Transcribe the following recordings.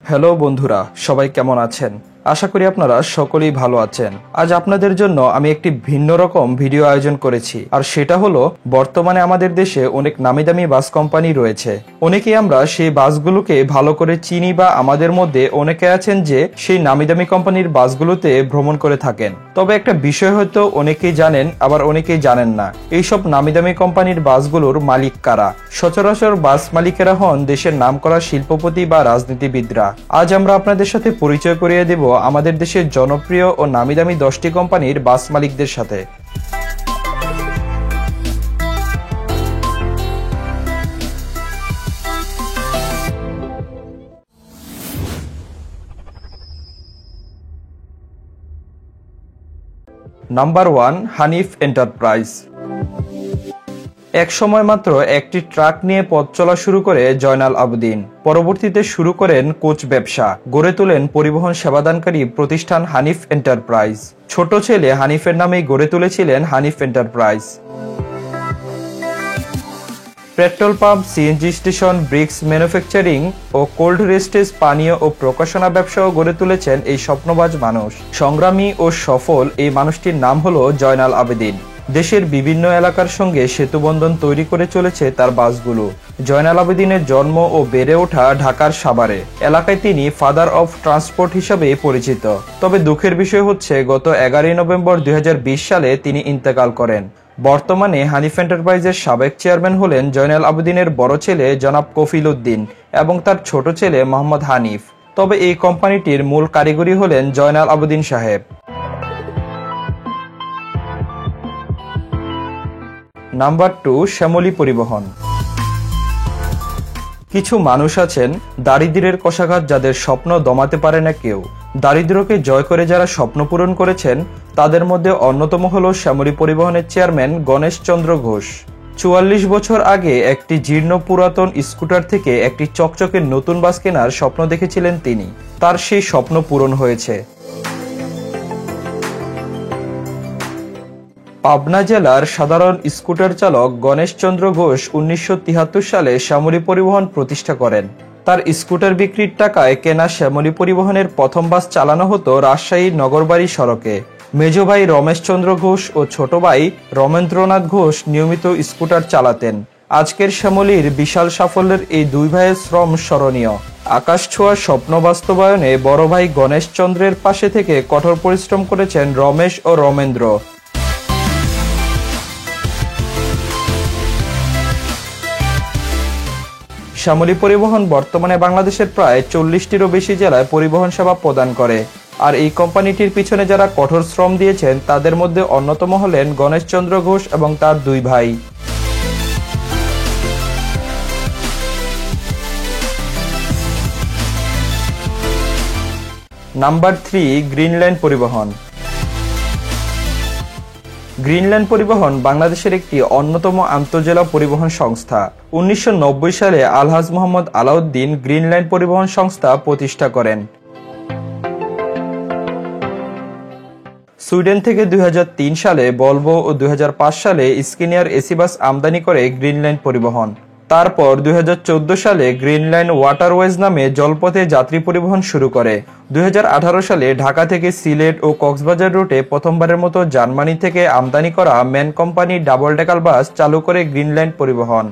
Hello বন্ধুরা, সবাই কেমন আছেন? আশা করি আপনারা সকলেই ভালো আছেন। আজ আপনাদের জন্য আমি একটি ভিন্ন রকম ভিডিও আয়োজন করেছি, আর সেটা হলো বর্তমানে আমাদের দেশে অনেক নামিদামি বাস কোম্পানি রয়েছে। অনেকেই আমরা সেই বাসগুলোকে ভালো করে চিনি, বা আমাদের মধ্যে অনেকে আছেন যে সেই নামিদামি কোম্পানির বাসগুলোতে ভ্রমণ করে থাকেন। তবে একটা বিষয় হয়তো অনেকেই জানেন, আবার অনেকেই জানেন না, এইসব নামিদামি কোম্পানির বাসগুলোর মালিক কারা। সচরাচর বাস মালিকেরা হন দেশের নামকরা শিল্পপতি বা রাজনীতিবিদরা। আজ আমরা আপনাদের সাথে পরিচয় করিয়ে দেব আমাদের দেশের জনপ্রিয় ও নামিদামি 10টি কোম্পানির বাস মালিকদের সাথে। Number 1, Hanif enterprise. এক সময় মাত্র একটি ট্রাক নিয়ে পথ চলা শুরু করে জয়নাল আবেদিন। পরবর্তীতে শুরু করেন কোচ ব্যবসা, গড়ে তোলেন পরিবহন সেবাদানকারী প্রতিষ্ঠান হানিফ এন্টারপ্রাইজ। ছোট ছেলে হানিফের নামেই গড়ে তুলেছিলেন Hanif enterprise. Petrol pump, CNG station, bricks manufacturing ও কোল্ড রেস্টেজ পানীয় ও প্রকাশনা ব্যবসাও গড়ে তুলেছেন এই স্বপ্নবাজ মানুষ। সংগ্রামী ও সফল এই মানুষটির নাম হলো জয়নাল আবেদিন। দেশের বিভিন্ন এলাকার সঙ্গে সেতুবন্ধন তৈরি করে চলেছে তার বাসগুলো। জয়নাল আবেদিনের জন্ম ও বেড়ে ওঠা ঢাকার সাভারে। এলাকায় তিনি ফাদার অফ ট্রান্সপোর্ট হিসাবে পরিচিত। তবে দুঃখের বিষয় হচ্ছে গত 11 নভেম্বর 2020 সালে তিনি ইন্তেকাল করেন। বর্তমানে হানিফ এন্টারপ্রাইজের সাবেক চেয়ারম্যান হলেন জয়নাল আবেদিনের বড় ছেলে জনাব কফিল উদ্দিন এবং তার ছোট ছেলে মোহাম্মদ হানিফ। তবে এই কোম্পানিটির মূল কারিগরি হলেন জয়নাল আবেদিন সাহেব। নাম্বার 2, শ্যামলী পরিবহন। কিছু মানুষ আছেন দারিদ্র্যের কষাঘাত যাদের স্বপ্ন দমাতে পারে না কেউ। দারিদ্র্যকে জয় করে যারা স্বপ্ন পূরণ করেছেন তাদের মধ্যে অন্যতম হল শ্যামলী পরিবহনের চেয়ারম্যান গণেশ চন্দ্র ঘোষ। 44 বছর আগে একটি জীর্ণ পুরাতন স্কুটার থেকে একটি চকচকে নতুন বাস কেনার স্বপ্ন দেখেছিলেন তিনি। তার সেই স্বপ্ন পূরণ হয়েছে। পাবনা জেলার সাধারণ স্কুটার চালক গণেশ চন্দ্র ঘোষ 1973 সালে শ্যামলী পরিবহন প্রতিষ্ঠা করেন। তার স্কুটার বিক্রির টাকায় কেনা শ্যামলী পরিবহনের প্রথম বাস চালানো হতো রাজশাহীর নগরবাড়ি সড়কে। মেজ ভাই রমেশ চন্দ্র ঘোষ ও ছোট ভাই রমেন্দ্রনাথ ঘোষ নিয়মিত স্কুটার চালাতেন। আজকের শ্যামলীর বিশাল সাফল্যের এই দুই ভাইয়ের শ্রম স্মরণীয়। আকাশ ছোঁয়া স্বপ্ন বাস্তবায়নে বড় ভাই গণেশ চন্দ্রের পাশে থেকে কঠোর পরিশ্রম করেছেন রমেশ ও রমেন্দ্র। শ্যামলী পরিবহন বর্তমানে বাংলাদেশের প্রায় 40টিরও বেশি জেলায় পরিবহন সেবা প্রদান করে। আর এই কোম্পানিটির পিছনে যারা কঠোর শ্রম দিয়েছেন তাদের মধ্যে অন্যতম হলেন গণেশ চন্দ্র ঘোষ এবং তার দুই ভাই। নাম্বার 3, গ্রিনল্যান্ড পরিবহন। গ্রিনল্যান্ড পরিবহন বাংলাদেশের একটি অন্যতম আন্তঃজেলা পরিবহন সংস্থা। 1990 সালে আলহাজ মোহাম্মদ আলাউদ্দিন গ্রিনল্যান্ড পরিবহন সংস্থা প্রতিষ্ঠা করেন। সুইডেন থেকে 2003 সালে ভলভো ও 2005 সালে স্কিনিয়ার এসি বাস আমদানি করে গ্রিনল্যান্ড পরিবহন। তারপর 2014 সালে গ্রিনল্যান্ড ওয়াটারওয়েজ নামে জলপথে যাত্রী পরিবহন শুরু করে। 2018 সালে ঢাকা থেকে সিলেট ও কক্সবাজার রুটে প্রথমবারের মতো জার্মানি থেকে আমদানি করা ম্যান কোম্পানি ডাবল ডেকার বাস চালু করে গ্রিনল্যান্ড পরিবহন।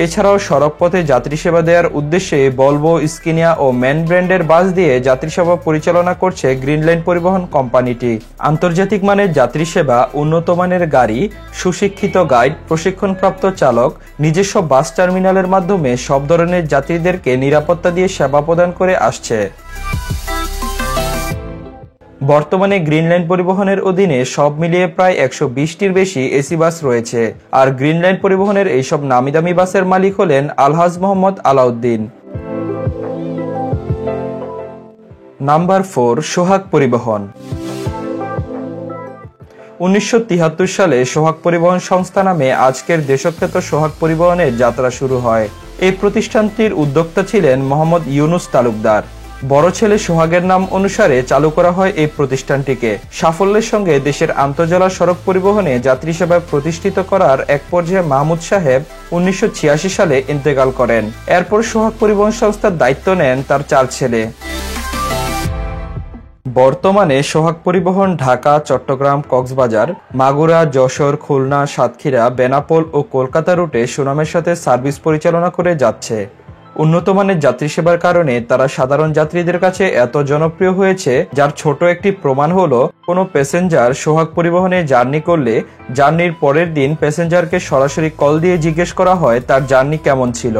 এছাড়াও সড়কপথে যাত্রী সেবা দেওয়ার উদ্দেশ্যে ভলভো, স্কিনিয়া ও ম্যান ব্র্যান্ডের বাস দিয়ে যাত্রী সেবা পরিচালনা করছে গ্রিনল্যান্ড পরিবহন কোম্পানিটি। আন্তর্জাতিক মানের যাত্রী সেবা, উন্নত মানের গাড়ি, সুশিক্ষিত গাইড, প্রশিক্ষণপ্রাপ্ত চালক, নিজস্ব বাস টার্মিনালের মাধ্যমে সব ধরনের যাত্রীদেরকে নিরাপত্তা দিয়ে সেবা প্রদান করে আসছে। বর্তমানে গ্রিনল্যান্ড পরিবহনের অধীনে সব মিলিয়ে প্রায় 120টির বেশি এসি বাস রয়েছে। আর গ্রিনল্যান্ড পরিবহনের এইসব নামিদামি বাসের মালিক হলেন আলহাজ মোহাম্মদ আলাউদ্দিন। নাম্বার 4, সোহাগ পরিবহন। 1973 সালে সোহাগ পরিবহন সংস্থা নামে আজকের দেশখ্যাত সোহাগ পরিবহনের যাত্রা শুরু হয়। এই প্রতিষ্ঠানটির উদ্যোক্তা ছিলেন মোহাম্মদ ইউনুস তালুকদার। বড় ছেলে সোহাগের নাম অনুসারে চালু করা হয় এই প্রতিষ্ঠানটিকে। সাফল্যের সঙ্গে দেশের আন্তঃজেলা সড়ক পরিবহনে যাত্রী সেবা প্রতিষ্ঠিত করার এক পর্যায়ে মাহমুদ সাহেব 1986 সালে ইন্তেকাল করেন। এরপর সোহাগ পরিবহন সংস্থার দায়িত্ব নেন তার 4 ছেলে। বর্তমানে সোহাগ পরিবহন ঢাকা, চট্টগ্রাম, কক্সবাজার, মাগুরা, যশোর, খুলনা, সাতক্ষীরা, বেনাপোল ও কলকাতা রুটে সুনামের সাথে সার্ভিস পরিচালনা করে যাচ্ছে। উন্নত মানের যাত্রী সেবার কারণে তারা সাধারণ যাত্রীদের কাছে এত জনপ্রিয় হয়েছে, যার ছোট একটি প্রমাণ হলো কোনো প্যাসেঞ্জার সোহাগ পরিবহনে জার্নি করলে জার্নির পরের দিন প্যাসেঞ্জারকে সরাসরি কল দিয়ে জিজ্ঞেস করা হয় তার জার্নি কেমন ছিল।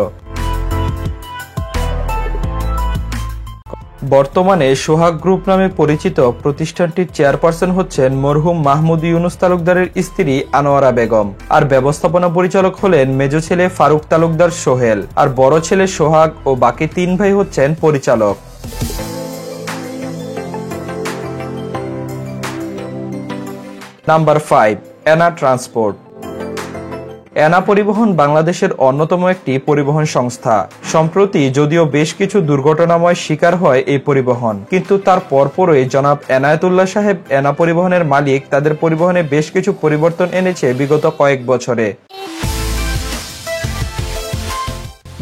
বর্তমানে সোহাগ গ্রুপ নামে পরিচিত প্রতিষ্ঠানটির চেয়ারপারসন হচ্ছেন মরহুম মাহমুদ ইউনুস তালুকদারের স্ত্রী আনোয়ারা বেগম, আর ব্যবস্থাপনা পরিচালক হলেন মেজো ছেলে ফারুক তালুকদার সোহেল, আর বড় ছেলে সোহাগ ও বাকি 3 ভাই হচ্ছেন পরিচালক। নাম্বার 5, এনা ট্রান্সপোর্ট। এনা পরিবহন বাংলাদেশের অন্যতম একটি পরিবহন সংস্থা। সম্প্রতি যদিও বেশ কিছু দুর্ঘটনাময় শিকার হয় এই পরিবহন, কিন্তু তার পরপরই জনাব এনায়েতুল্লাহ সাহেব এনা পরিবহনের মালিক তাদের পরিবহনে বেশ কিছু পরিবর্তন এনেছে বিগত কয়েক বছরে।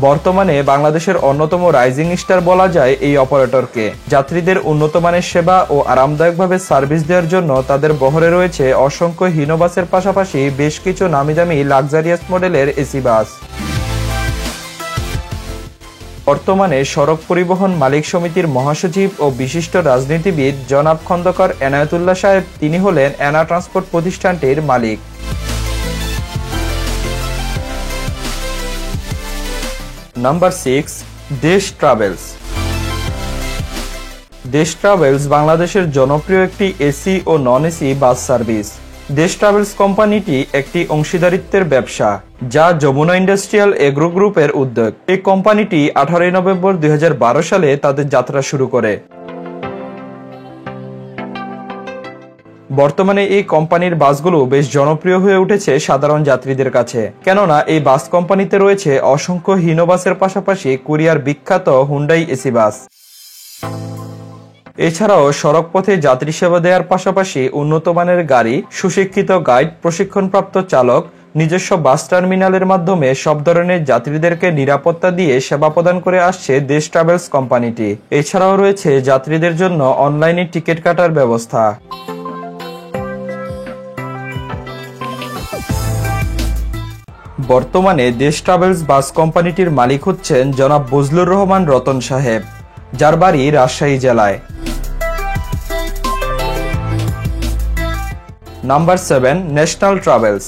বর্তমানে বাংলাদেশের অন্যতম রাইজিং স্টার বলা যায় এই অপারেটরকে। যাত্রীদের উন্নত মানের সেবা ও আরামদায়কভাবে সার্ভিস দেওয়ার জন্য তাদের বহরে রয়েছে অসংখ্য হিনো বাসের পাশাপাশি বেশ কিছু নামিদামি লাক্সারিয়াস মডেলের এসি বাস। বর্তমানে সড়ক পরিবহন মালিক সমিতির মহাসচিব ও বিশিষ্ট রাজনীতিবিদ জনাব খন্দকার এনায়েতুল্লাহ সাহেব, তিনি হলেন এনা ট্রান্সপোর্ট প্রতিষ্ঠানটির মালিক। নাম্বার 6, দেশ ট্রাভেলস। দেশ ট্রাভেলস বাংলাদেশের জনপ্রিয় একটি এসি ও নন এসি বাস সার্ভিস। দেশ ট্রাভেলস কোম্পানিটি একটি অংশীদারিত্বের ব্যবসা, যা যমুনা ইন্ডাস্ট্রিয়াল এগ্রো গ্রুপের উদ্যোগ। এই কোম্পানিটি 18 নভেম্বর 2012 সালে তাদের যাত্রা শুরু করে। বর্তমানে এই কোম্পানির বাসগুলো বেশ জনপ্রিয় হয়ে উঠেছে সাধারণ যাত্রীদের কাছে, কেননা এই বাস কোম্পানিতে রয়েছে অসংখ্য হিনো বাসের পাশাপাশি কোরিয়ার বিখ্যাত হুন্ডাই এসি বাস। এছাড়াও সড়ক পথে যাত্রী সেবা দেওয়ার পাশাপাশি উন্নত মানের গাড়ি, সুশিক্ষিত গাইড, প্রশিক্ষণপ্রাপ্ত চালক, নিজস্ব বাস টার্মিনালের মাধ্যমে সব ধরনের যাত্রীদেরকে নিরাপত্তা দিয়ে সেবা প্রদান করে আসছে দেশ ট্রাভেলস কোম্পানিটি। এছাড়াও রয়েছে যাত্রীদের জন্য অনলাইনে টিকিট কাটার ব্যবস্থা। বর্তমানে দেশ ট্রাভেলস বাস কোম্পানিটির মালিক হচ্ছেন জনাব বজলুর রহমান রতন সাহেব, যার বাড়ি রাজশাহী জেলায়। Number 7, national travels.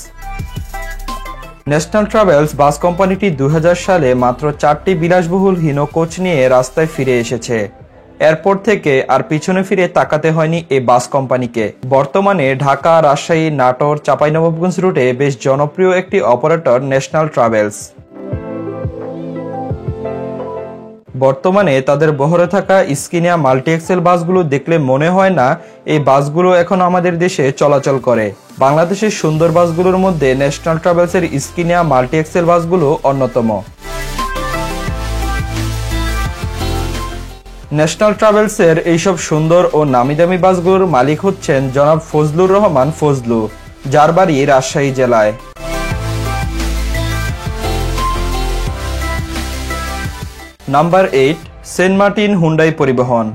National travels bus কোম্পানিটি 2000 সালে মাত্র 4টি বিলাসবহুল হিনো কোচ নিয়ে রাস্তায় ফিরে এসেছে। এরপর থেকে আর পিছনে ফিরে তাকাতে হয়নি এই বাস কোম্পানিকে। বর্তমানে ঢাকা, রাজশাহী, নাটোর, চাঁপাইনবাবগঞ্জ রুটে বেশ জনপ্রিয় একটি অপারেটর ন্যাশনাল ট্রাভেলস। বর্তমানে তাদের বহরে থাকা স্কিনিয়া মাল্টি এক্সেল বাসগুলো দেখলে মনে হয় না এই বাসগুলো এখন আমাদের দেশে চলাচল করে। বাংলাদেশের সুন্দর বাসগুলোর মধ্যে ন্যাশনাল ট্রাভেলসের স্কিনিয়া মাল্টি এক্সেল বাসগুলো অন্যতম। ন্যাশনাল ট্রাভেলসের এইসব সুন্দর ও নামিদামি বাসগুলোর মালিক হচ্ছেন জনাব ফজলুর রহমান ফজলু, যার বাড়ি রাজশাহী জেলায়। নাম্বার 8, সেন্ট মার্টিন হুন্ডাই পরিবহন।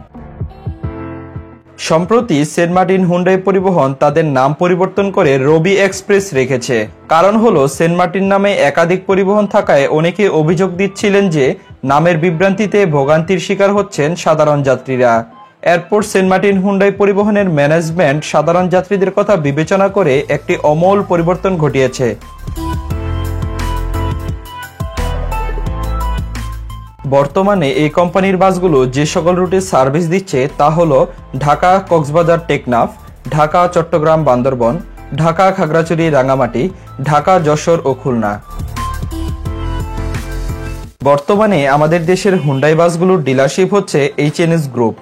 সম্প্রতি সেন্ট মার্টিন হুন্ডাই পরিবহন তাদের নাম পরিবর্তন করে রবি এক্সপ্রেস রেখেছে। কারণ হলো সেন্ট মার্টিন নামে একাধিক পরিবহন থাকায় অনেকে অভিযোগ দিচ্ছিলেন যে নামের বিভ্রান্তিতে ভোগান্তির শিকার হচ্ছেন সাধারণ যাত্রীরা। এরপর সেন্ট মার্টিন হুন্ডাই পরিবহনের ম্যানেজমেন্ট সাধারণ যাত্রীদের কথা বিবেচনা করে একটি আমূল পরিবর্তন ঘটিয়েছে। বর্তমানে এই কোম্পানির বাসগুলো যে সকল রুটে সার্ভিস দিচ্ছে তা হলো ঢাকা কক্সবাজার টেকনাফ, ঢাকা চট্টগ্রাম বান্দরবন, ঢাকা খাগড়াছড়ি রাঙ্গামাটি, ঢাকা যশোর ও খুলনা। বর্তমানে আমাদের দেশের হুন্ডাই বাসগুলোর ডিলারশিপ হচ্ছে এইচএনএস গ্রুপ,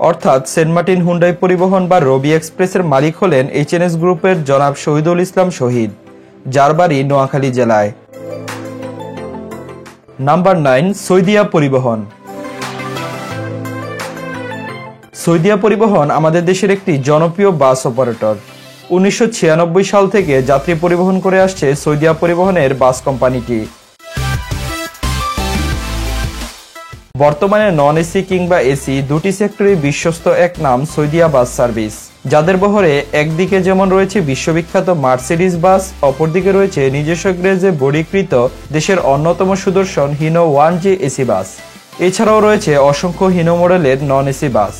অর্থাৎ সেন্ট মার্টিন হুন্ডাই পরিবহন বা রবি এক্সপ্রেসের মালিক হলেন এইচএনএস গ্রুপের জনাব শহীদুল ইসলাম শহীদ, যার বাড়ি নোয়াখালী জেলায়। নাম্বার 9, সৈদিয়া পরিবহন। সৌদিয়া পরিবহন আমাদের দেশের একটি জনপ্রিয় বাস অপারেটর। 1996 সাল থেকে যাত্রী পরিবহন করে আসছে সৌদিয়া পরিবহনের বাস কোম্পানিটি। বর্তমানে নন এসি কিংবা এসি দুটি সেক্টরে বিশ্বস্ত এক নাম সৌদিয়া বাস সার্ভিস, যাদের বহরে একদিকে যেমন রয়েছে বিশ্ববিখ্যাত মার্সিডিজ বাস, অপরদিকে রয়েছে নিজস্ব গ্রেজে বড়িকৃত দেশের অন্যতম সুদর্শন হিনো 1G এসি বাস। এছাড়াও রয়েছে অসংখ্য হিনো মডেলের নন এসি বাস।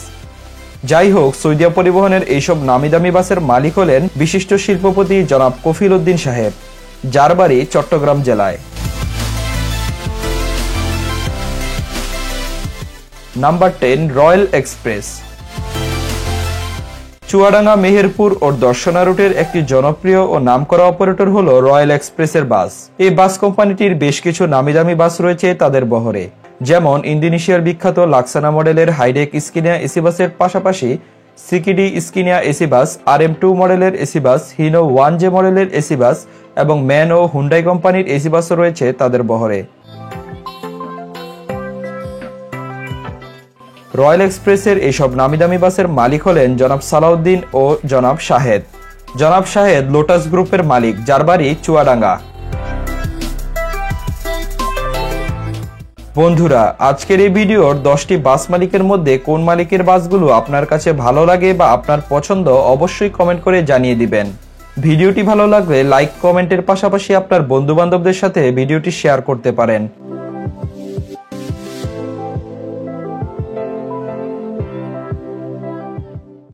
যাই হোক, সৌদিয়া পরিবহনের এইসব নামি দামি বাসের মালিক হলেন বিশিষ্ট শিল্পপতি জনাব কফিল উদ্দিন সাহেব, যার বাড়ি চট্টগ্রাম জেলায়। Number 10, royal express. Chuadanga, Meherpur ও দর্শনা রুটের একটি জনপ্রিয় ও নামকরা অপারেটর হলো রয়্যাল এক্সপ্রেসের বাস। এই বাস কোম্পানিটির বেশ কিছু নামি দামি বাস রয়েছে তাদের বহরে, যেমন ইন্দোনেশিয়ার বিখ্যাত লাক্সানা মডেলের হাইডেক স্কিনিয়া এসি বাসের পাশাপাশি সিকিডি স্কিনিয়া এসি বাস, RM2 মডেলের এসি বাস, হিনো 1J মডেলের এসি বাস এবং ম্যান ও হুন্ডাই কোম্পানির এসি বাসও রয়েছে তাদের বহরে। রয়্যাল এক্সপ্রেসের এইসব নামি দামি বাসের মালিক হলেন জনাব সালাউদ্দিন ও জনাব শাহেদ। জনাব শাহেদ লোটাস গ্রুপের মালিক, যার বাড়ি চুয়াডাঙ্গা। বন্ধুরা, আজকের এই ভিডিওর 10টি বাস মালিকের মধ্যে কোন মালিকের বাসগুলো আপনার কাছে ভালো লাগে বা আপনার পছন্দ অবশ্যই কমেন্ট করে জানিয়ে দিবেন। ভিডিওটি ভালো লাগলে লাইক কমেন্টের পাশাপাশি আপনার বন্ধু বান্ধবদের সাথে ভিডিওটি শেয়ার করতে পারেন।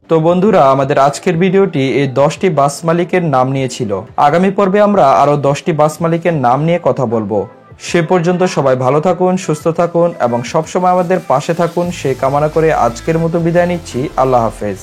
তো বন্ধুরা, আমাদের আজকের ভিডিওটি এই 10টি বাস মালিকের নাম নিয়েছিল। আগামী পর্বে আমরা আরো 10টি বাস মালিকের নাম নিয়ে কথা বলবো। সে পর্যন্ত সবাই ভালো থাকুন, সুস্থ থাকুন এবং সবসময় আমাদের পাশে থাকুন, সে কামনা করে আজকের মতো বিদায় নিচ্ছি। আল্লাহ হাফেজ।